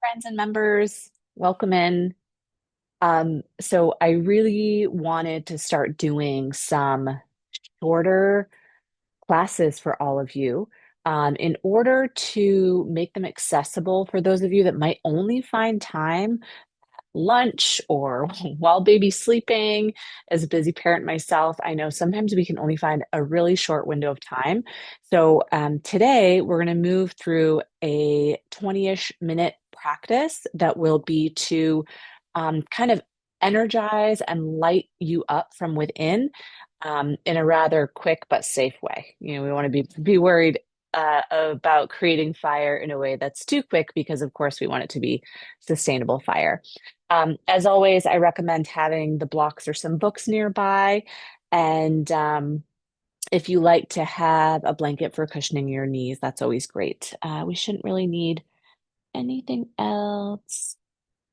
Friends and members, welcome in. So I really wanted to start doing some shorter classes for all of you, in order to make them accessible for those of you that might only find time lunch or while baby's sleeping. As a busy parent myself, I know sometimes we can only find a really short window of time. So today we're going to move through a 20-ish minute practice that will be to kind of energize and light you up from within, in a rather quick but safe way. We want to be worried about creating fire in a way that's too quick because, of course, we want it to be sustainable fire. As always, I recommend having the blocks or some books nearby. And if you like to have a blanket for cushioning your knees, that's always great. We shouldn't really need anything else.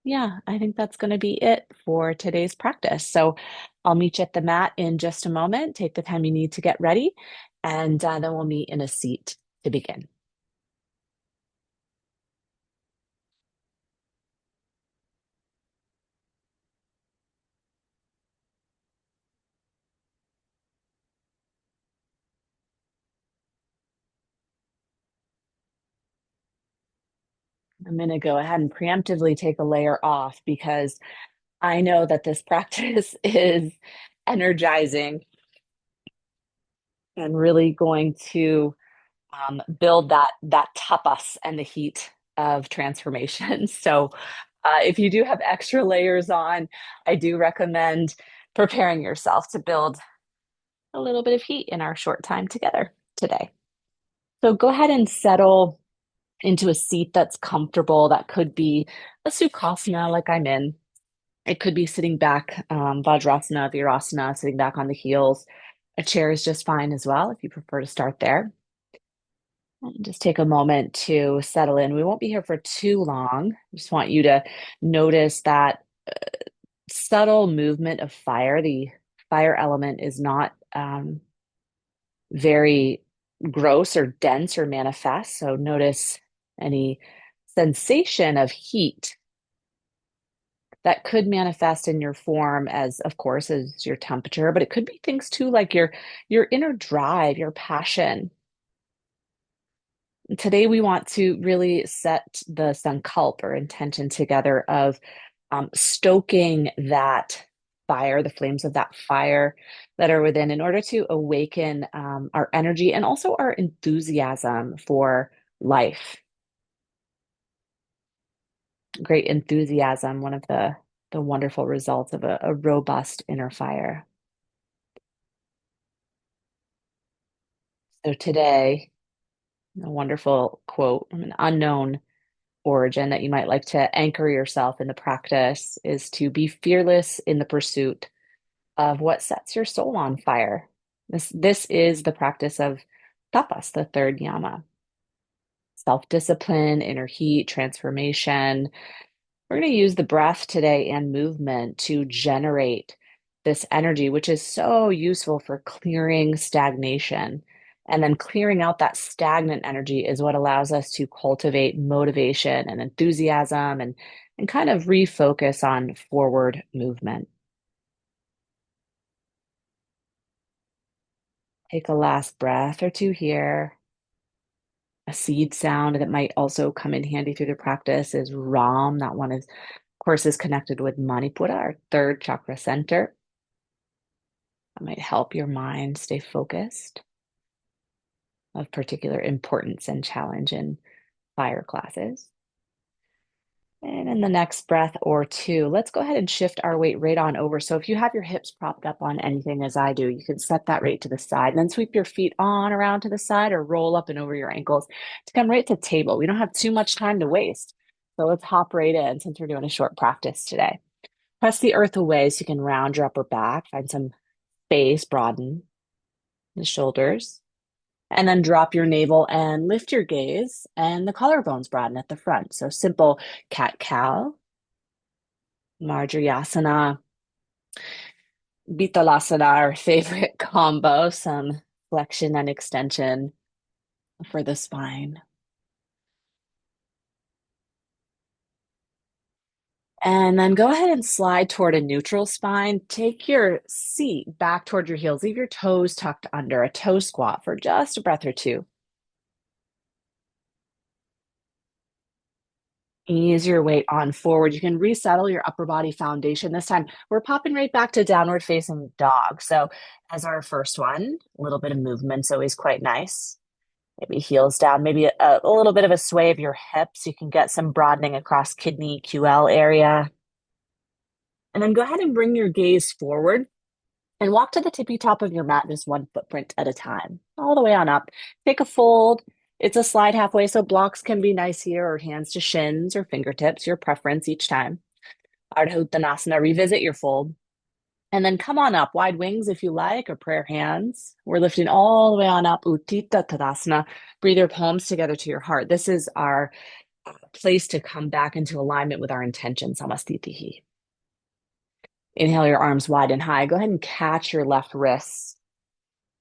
Yeah, I think that's going to be it for today's practice. So I'll meet you at the mat in just a moment. Take the time you need to get ready, and then we'll meet in a seat to begin. I'm going to go ahead and preemptively take a layer off because I know that this practice is energizing and really going to build that tapas and the heat of transformation. So, if you do have extra layers on, I do recommend preparing yourself to build a little bit of heat in our short time together today. So, go ahead and settle into a seat that's comfortable. That could be a sukhasana, like I'm in. It could be sitting back, Vajrasana, Virasana, sitting back on the heels. A chair is just fine as well if you prefer to start there. And just take a moment to settle in. We won't be here for too long. I just want you to notice that subtle movement of fire. The fire element is not very gross or dense or manifest. So notice any sensation of heat that could manifest in your form as, of course, as your temperature, but it could be things too like your inner drive, your passion. Today we want to really set the sankalp or intention together of stoking that fire, the flames of that fire that are within, in order to awaken our energy and also our enthusiasm for life. Great enthusiasm, one of the wonderful results of a robust inner fire. So today, a wonderful quote from an unknown origin that you might like to anchor yourself in the practice is to be fearless in the pursuit of what sets your soul on fire. This is the practice of tapas, the third yama. Self-discipline, inner heat, transformation. We're going to use the breath today and movement to generate this energy, which is so useful for clearing stagnation. And then clearing out that stagnant energy is what allows us to cultivate motivation and enthusiasm and kind of refocus on forward movement. Take a last breath or two here. A seed sound that might also come in handy through the practice is Ram. That one is, of course, is connected with Manipura, our third chakra center. That might help your mind stay focused, of particular importance and challenge in fire classes. And in the next breath or two, let's go ahead and shift our weight right on over. So if you have your hips propped up on anything as I do, you can set that right to the side and then sweep your feet on around to the side or roll up and over your ankles to come right to table. We don't have too much time to waste. So let's hop right in since we're doing a short practice today. Press the earth away so you can round your upper back, find some space, broaden the shoulders. And then drop your navel and lift your gaze, and the collarbones broaden at the front. So simple cat-cow, Marjariasana, Vitalasana, our favorite combo, some flexion and extension for the spine. And then go ahead and slide toward a neutral spine. Take your seat back toward your heels. Leave your toes tucked under, a toe squat for just a breath or two. Ease your weight on forward. You can resettle your upper body foundation. This time, we're popping right back to downward facing dog. So, as our first one, a little bit of movement's always quite nice. Maybe heels down, maybe a little bit of a sway of your hips. You can get some broadening across kidney QL area. And then go ahead and bring your gaze forward and walk to the tippy top of your mat just one footprint at a time, all the way on up. Take a fold. It's a slide halfway, so blocks can be nice here, or hands to shins or fingertips, your preference each time. Ardha Uttanasana, revisit your fold. And then come on up, wide wings if you like, or prayer hands. We're lifting all the way on up, Uttita Tadasana. Breathe your palms together to your heart. This is our place to come back into alignment with our intention, Samastitihi. Inhale your arms wide and high. Go ahead and catch your left wrists.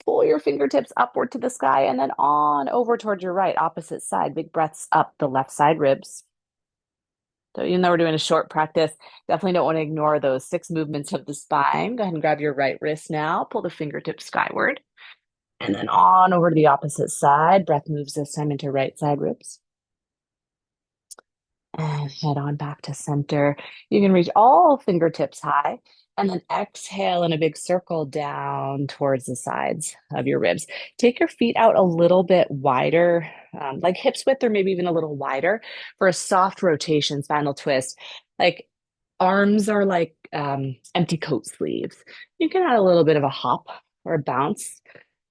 Pull your fingertips upward to the sky and then on over towards your right, opposite side. Big breaths up the left side ribs. So even though we're doing a short practice, definitely don't want to ignore those 6 movements of the spine. Go ahead and grab your right wrist now. Pull the fingertips skyward. And then on over to the opposite side. Breath moves this time into right side ribs. And head on back to center. You can reach all fingertips high and then exhale in a big circle down towards the sides of your ribs. Take your feet out a little bit wider, like hips width or maybe even a little wider for a soft rotation, spinal twist. Like arms are like empty coat sleeves. You can add a little bit of a hop or a bounce,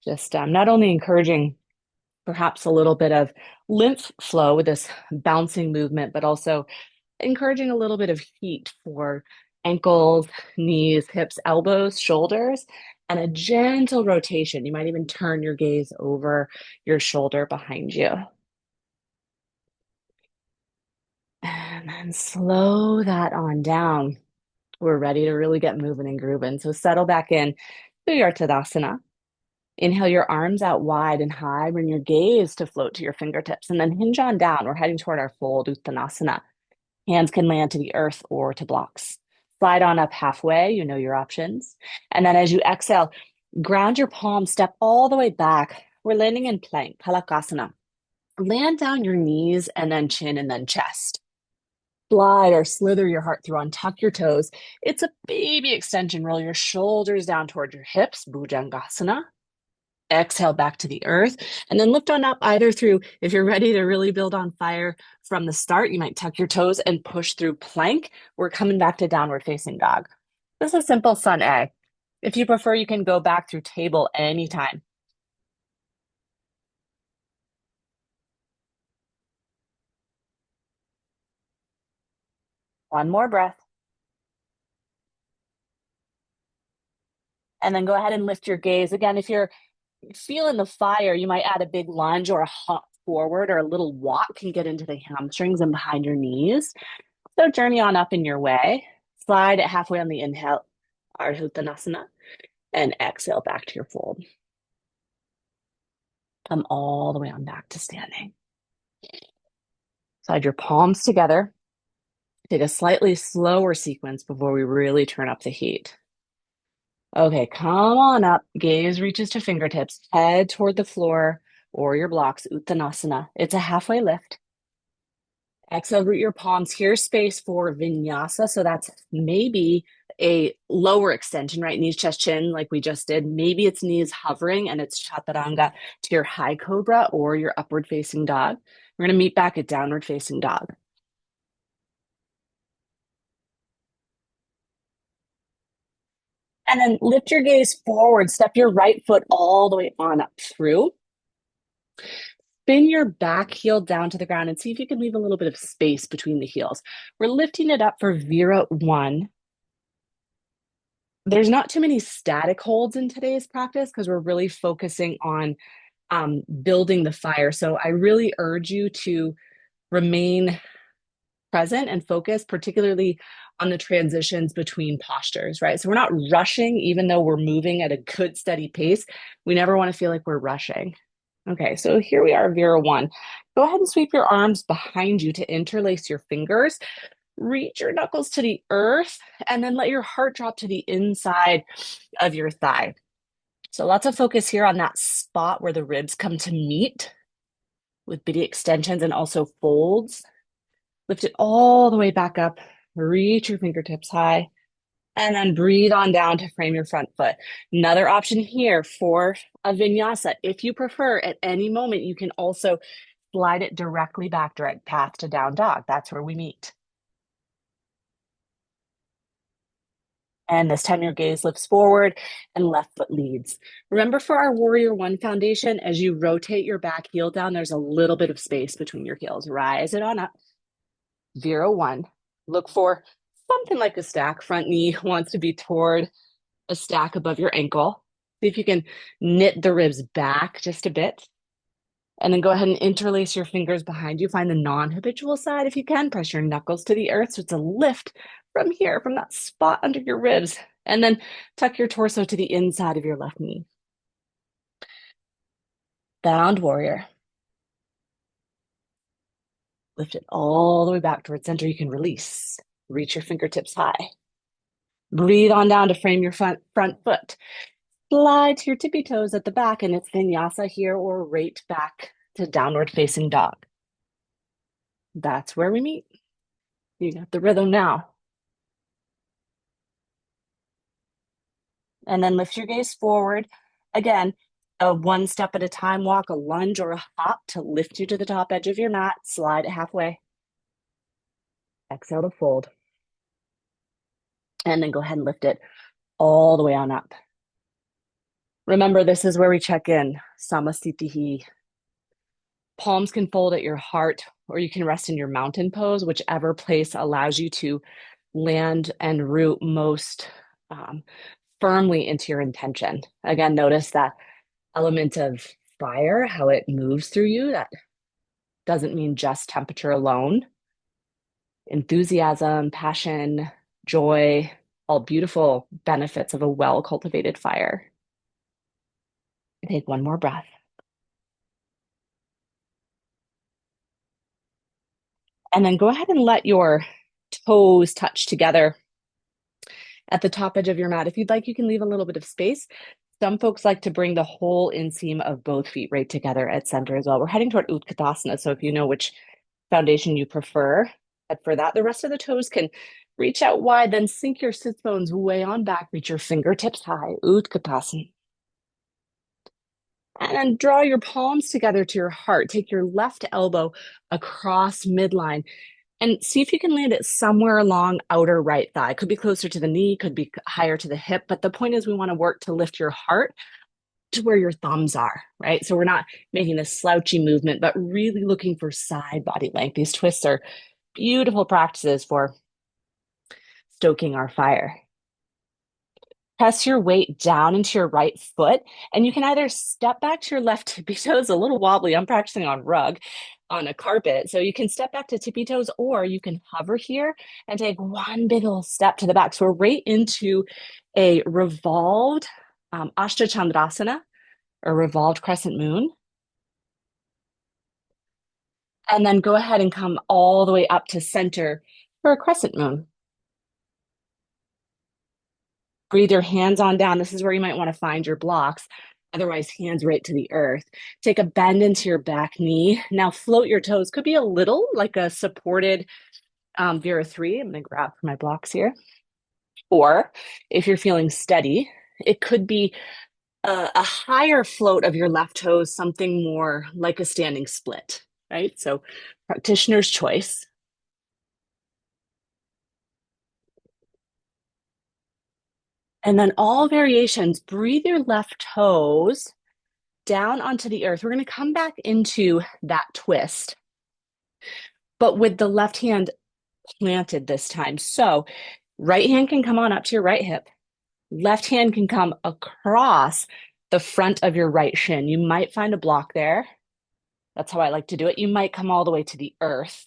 just not only encouraging perhaps a little bit of lymph flow with this bouncing movement, but also encouraging a little bit of heat for ankles, knees, hips, elbows, shoulders, and a gentle rotation. You might even turn your gaze over your shoulder behind you. And then slow that on down. We're ready to really get moving and grooving. So settle back in to your Tadasana. Inhale your arms out wide and high. Bring your gaze to float to your fingertips and then hinge on down. We're heading toward our fold, Uttanasana. Hands can land to the earth or to blocks. Slide on up halfway, you know your options. And then as you exhale, ground your palms, step all the way back. We're landing in plank, Halakasana. Land down your knees and then chin and then chest. Slide or slither your heart through, untuck your toes. It's a baby extension. Roll your shoulders down toward your hips, Bhujangasana. Exhale back to the earth and then lift on up either through, if you're ready to really build on fire from the start, you might tuck your toes and push through plank. We're coming back to downward facing dog. This is simple sun A. If you prefer, you can go back through table anytime. One more breath. And then go ahead and lift your gaze. Again, if you're feeling the fire, you might add a big lunge or a hop forward, or a little walk can get into the hamstrings and behind your knees. So journey on up in your way. Slide it halfway on the inhale, Ardha Uttanasana, and exhale back to your fold. Come all the way on back to standing. Slide your palms together. Take a slightly slower sequence before we really turn up the heat. Okay, come on up. Gaze reaches to fingertips. Head toward the floor or your blocks, Uttanasana. It's a halfway lift. Exhale, root your palms. Here's space for Vinyasa. So that's maybe a lower extension, right? Knees, chest, chin, like we just did. Maybe it's knees hovering and it's chaturanga to your high cobra or your upward facing dog. We're going to meet back at downward facing dog. And then lift your gaze forward. Step your right foot all the way on up through. Spin your back heel down to the ground and see if you can leave a little bit of space between the heels. We're lifting it up for Vira 1. There's not too many static holds in today's practice because we're really focusing on building the fire. So I really urge you to remain present and focused, particularly on the transitions between postures, right? So we're not rushing, even though we're moving at a good, steady pace. We never want to feel like we're rushing. Okay, so here we are, Vera 1. Go ahead and sweep your arms behind you to interlace your fingers. Reach your knuckles to the earth and then let your heart drop to the inside of your thigh. So lots of focus here on that spot where the ribs come to meet with bitty extensions and also folds. Lift it all the way back up. Reach your fingertips high. And then breathe on down to frame your front foot. Another option here for a vinyasa. If you prefer, at any moment, you can also slide it directly back, direct path to down dog. That's where we meet. And this time your gaze lifts forward and left foot leads. Remember for our Warrior One foundation, as you rotate your back heel down, there's a little bit of space between your heels. Rise it on up. 0, 1. Look for something like a stack. Front knee wants to be toward a stack above your ankle. See if you can knit the ribs back just a bit. And then go ahead and interlace your fingers behind you. Find the non-habitual side if you can. Press your knuckles to the earth so it's a lift from here, from that spot under your ribs. And then tuck your torso to the inside of your left knee. Bound warrior. Lift it all the way back towards center. You can release. Reach your fingertips high. Breathe on down to frame your front foot. Slide to your tippy toes at the back, and it's vinyasa here or right back to downward facing dog. That's where we meet. You got the rhythm now. And then lift your gaze forward. Again, a one step at a time walk, a lunge or a hop to lift you to the top edge of your mat. Slide it halfway. Exhale to fold. And then go ahead and lift it all the way on up. Remember, this is where we check in. Samasthiti. Palms can fold at your heart, or you can rest in your mountain pose, whichever place allows you to land and root most firmly into your intention. Again, notice that element of fire, how it moves through you. That doesn't mean just temperature alone. Enthusiasm, passion, joy, all beautiful benefits of a well-cultivated fire. Take one more breath. And then go ahead and let your toes touch together at the top edge of your mat. If you'd like, you can leave a little bit of space. Some folks like to bring the whole inseam of both feet right together at center as well. We're heading toward Utkatasana, so if you know which foundation you prefer, head for that. The rest of the toes can reach out wide, then sink your sit bones way on back, reach your fingertips high, Utkatasana. And then draw your palms together to your heart. Take your left elbow across midline and see if you can land it somewhere along outer right thigh. Could be closer to the knee, could be higher to the hip. But the point is we want to work to lift your heart to where your thumbs are, right? So we're not making this slouchy movement, but really looking for side body length. These twists are beautiful practices for stoking our fire. Press your weight down into your right foot, and you can either step back to your left tippy toes, a little wobbly. I'm practicing on rug, on a carpet. So you can step back to tippy toes, or you can hover here and take one big old step to the back. So we're right into a revolved Ashtachandrasana, or revolved crescent moon. And then go ahead and come all the way up to center for a crescent moon. Breathe your hands on down. This is where you might want to find your blocks. Otherwise, hands right to the earth. Take a bend into your back knee. Now float your toes. Could be a little like a supported Vera 3. I'm going to grab my blocks here. Or if you're feeling steady, it could be a higher float of your left toes, something more like a standing split, right? So practitioner's choice. And then all variations, breathe your left toes down onto the earth. We're going to come back into that twist, but with the left hand planted this time. So right hand can come on up to your right hip. Left hand can come across the front of your right shin. You might find a block there. That's how I like to do it. You might come all the way to the earth.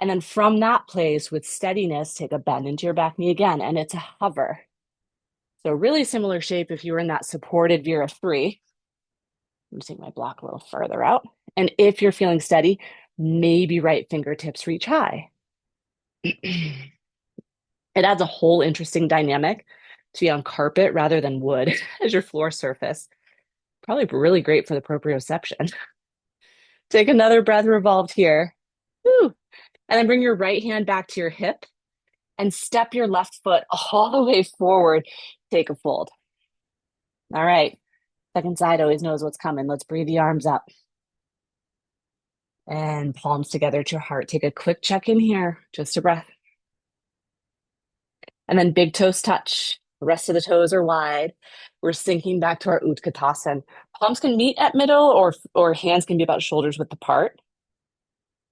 And then from that place with steadiness, take a bend into your back knee again, and it's a hover. So really similar shape if you were in that supported Vera 3. I'm going to take my block a little further out. And if you're feeling steady, maybe right fingertips reach high. It adds a whole interesting dynamic to be on carpet rather than wood as your floor surface. Probably really great for the proprioception. Take another breath, revolved here. Woo. And then bring your right hand back to your hip and step your left foot all the way forward. Take a fold. All right. Second side always knows what's coming. Let's breathe the arms up and palms together to your heart. Take a quick check in here, just a breath. And then big toes touch. The rest of the toes are wide. We're sinking back to our Utkatasana. Palms can meet at middle or hands can be about shoulders width apart.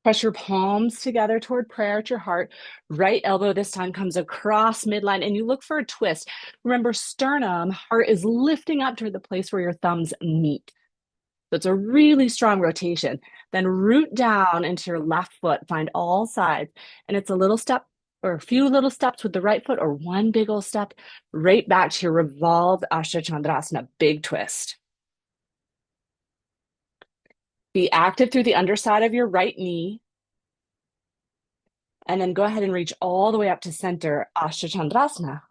Press your palms together toward prayer at your heart. Right elbow this time comes across midline and you look for a twist. Remember, sternum, heart is lifting up toward the place where your thumbs meet. So it's a really strong rotation. Then root down into your left foot, find all sides. And it's a little step or a few little steps with the right foot or one big old step right back to your revolved Ashtachandrasana, big twist. Be active through the underside of your right knee. And then go ahead and reach all the way up to center, Ashtachandrasana.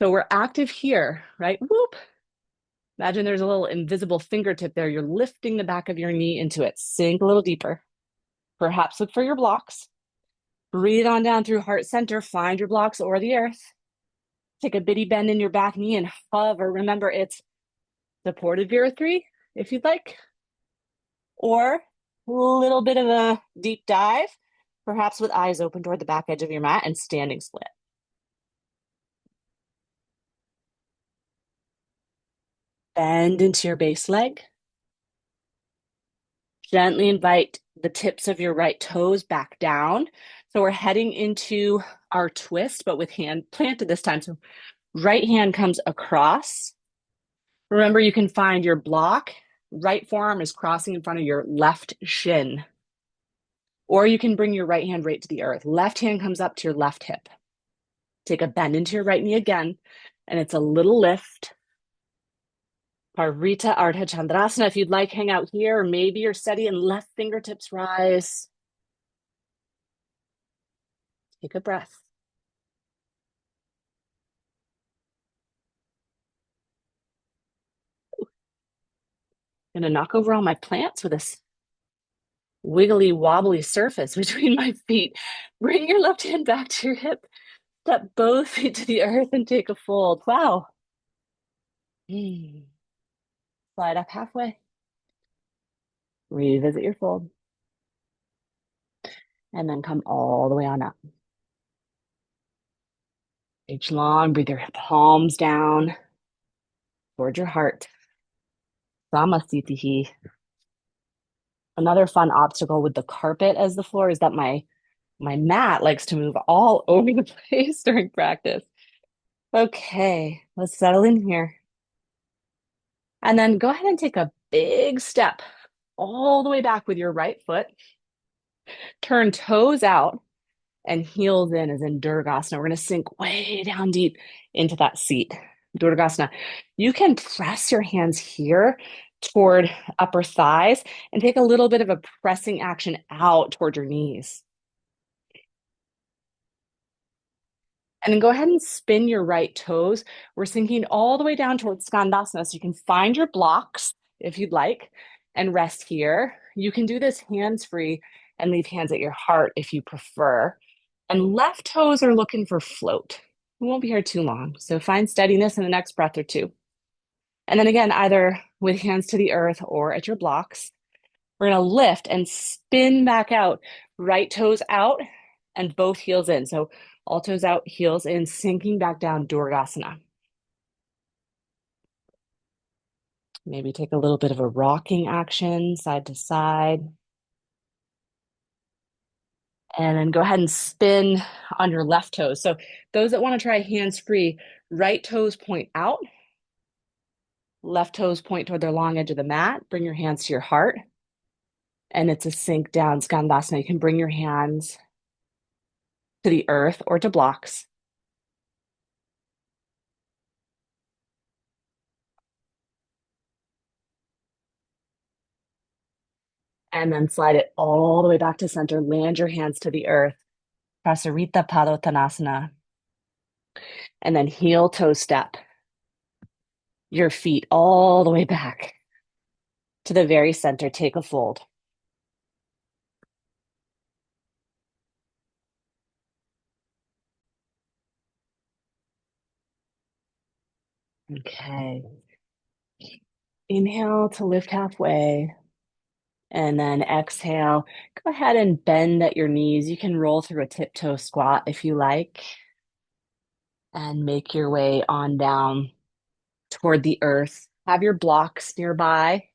So we're active here, right? Whoop. Imagine there's a little invisible fingertip there. You're lifting the back of your knee into it. Sink a little deeper. Perhaps look for your blocks. Breathe on down through heart center. Find your blocks or the earth. Take a bitty bend in your back knee and hover. Remember, it's supported Virya if you'd like, or a little bit of a deep dive, perhaps with eyes open toward the back edge of your mat and standing split. Bend into your base leg. Gently invite the tips of your right toes back down. So we're heading into our twist, but with hand planted this time. So right hand comes across. Remember, you can find your block. Right forearm is crossing in front of your left shin. Or you can bring your right hand right to the earth. Left hand comes up to your left hip. Take a bend into your right knee again, and it's a little lift. Parvrita Ardha Chandrasana. If you'd like, hang out here, or maybe you're steady and left fingertips rise. Take a breath. Gonna knock over all my plants with this wiggly wobbly surface between my feet. Bring your left hand back to your hip. Step both feet to the earth and take a fold. Wow. Slide up halfway. Revisit your fold. And then come all the way on up. Reach long, breathe your palms down toward your heart. Samasthitihi. Another fun obstacle with the carpet as the floor is that my mat likes to move all over the place during practice. Okay, let's settle in here. And then go ahead and take a big step all the way back with your right foot. Turn toes out and heels in as in Durgasana. We're going to sink way down deep into that seat. Durgasana. You can press your hands here toward upper thighs and take a little bit of a pressing action out toward your knees. And then go ahead and spin your right toes. We're sinking all the way down towards Skandasana. So you can find your blocks if you'd like and rest here. You can do this hands-free and leave hands at your heart if you prefer. And left toes are looking for float. We won't be here too long. So find steadiness in the next breath or two. And then again, either with hands to the earth or at your blocks, we're going to lift and spin back out. Right toes out and both heels in. So all toes out, heels in, sinking back down, Durgasana. Maybe take a little bit of a rocking action, side to side. And then go ahead and spin on your left toes. So those that want to try hands-free, right toes point out, left toes point toward their long edge of the mat. Bring your hands to your heart. And it's a sink down Skandasana. You can bring your hands to the earth or to blocks. And then slide it all the way back to center. Land your hands to the earth. Prasarita Padottanasana, and then heel toe step your feet all the way back to the very center. Take a fold. Okay. Inhale to lift halfway. And then exhale. Go ahead and bend at your knees. You can roll through a tiptoe squat if you like, and make your way on down toward the earth. Have your blocks nearby.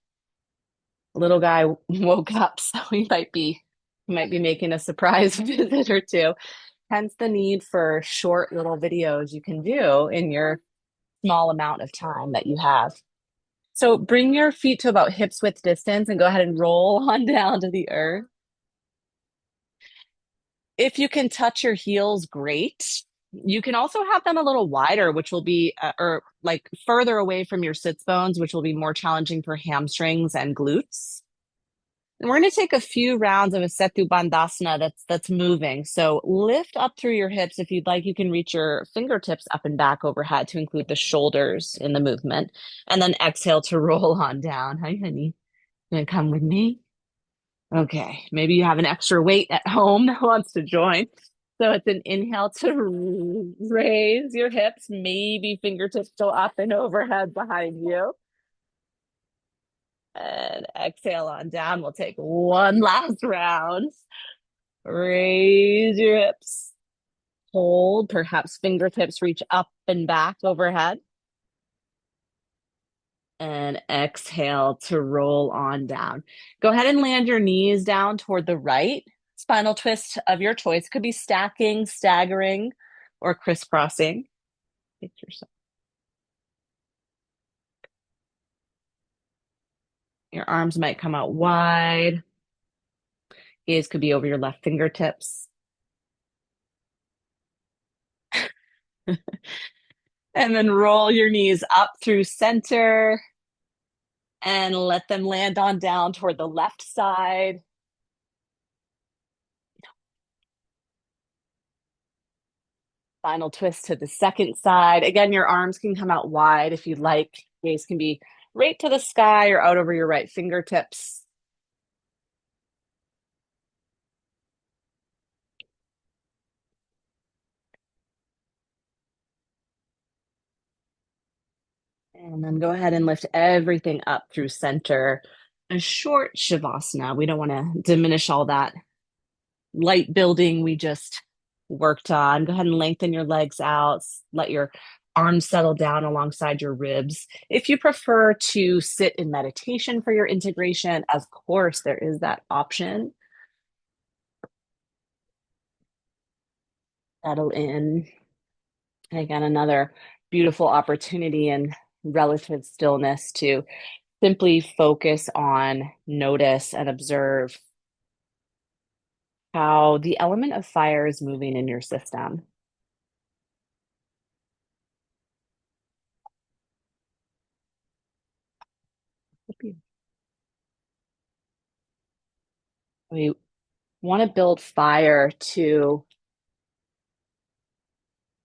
Little guy woke up, so he might be making a surprise visit or two. Hence the need for short little videos you can do in your small amount of time that you have. So bring your feet to about hips width distance and go ahead and roll on down to the earth. If you can touch your heels, great. You can also have them a little wider, which will be, or like further away from your sits bones, which will be more challenging for hamstrings and glutes. And we're going to take a few rounds of a Setu Bandhasana that's moving. So lift up through your hips. If you'd like, you can reach your fingertips up and back overhead to include the shoulders in the movement. And then exhale to roll on down. Hi, honey. You gonna come with me? Okay. Maybe you have an extra weight at home that wants to join. So it's an inhale to raise your hips, maybe fingertips go up and overhead behind you. And exhale on down. We'll take one last round. Raise your hips. Hold, perhaps fingertips reach up and back overhead. And exhale to roll on down. Go ahead and land your knees down toward the right. Spinal twist of your choice. Could be stacking, staggering, or crisscrossing. Get yourself. Your arms might come out wide. Gaze could be over your left fingertips. And then roll your knees up through center and let them land on down toward the left side. Final twist to the second side. Again, your arms can come out wide if you'd like. Gaze can be right to the sky or out over your right fingertips. And then go ahead and lift everything up through center. A short Shavasana. We don't want to diminish all that light building we just worked on. Go ahead and lengthen your legs out. Let your arms settle down alongside your ribs. If you prefer to sit in meditation for your integration, of course, there is that option. Settle in. And again, another beautiful opportunity in relative stillness to simply focus on, notice, and observe how the element of fire is moving in your system. We want to build fire to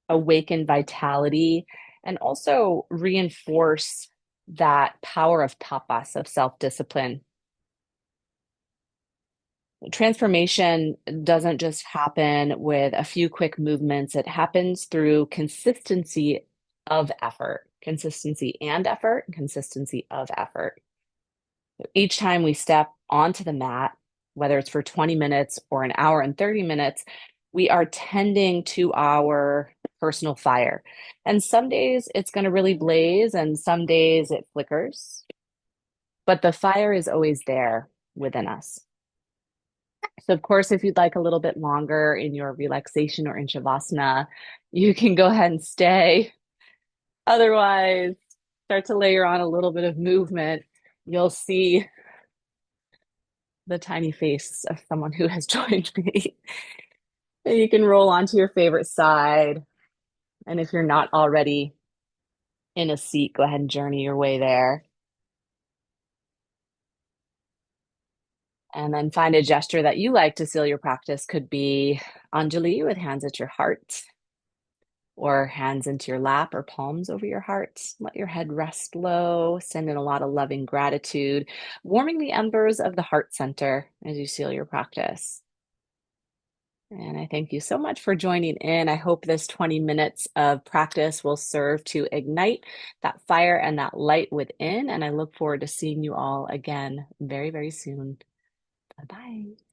awaken vitality and also reinforce that power of tapas, of self-discipline. Transformation doesn't just happen with a few quick movements. It happens through consistency of effort, consistency and effort, consistency of effort. Each time we step onto the mat, whether it's for 20 minutes or an hour and 30 minutes, we are tending to our personal fire. And some days it's going to really blaze, and some days it flickers. But the fire is always there within us. So, of course, if you'd like a little bit longer in your relaxation or in Shavasana, you can go ahead and stay. Otherwise, start to layer on a little bit of movement. You'll see the tiny face of someone who has joined me. You can roll onto your favorite side. And if you're not already in a seat, go ahead and journey your way there. And then find a gesture that you like to seal your practice. Could be Anjali with hands at your heart or hands into your lap or palms over your heart. Let your head rest low. Send in a lot of loving gratitude, warming the embers of the heart center as you seal your practice. And I thank you so much for joining in. I hope this 20 minutes of practice will serve to ignite that fire and that light within. And I look forward to seeing you all again very, very soon. Bye-bye.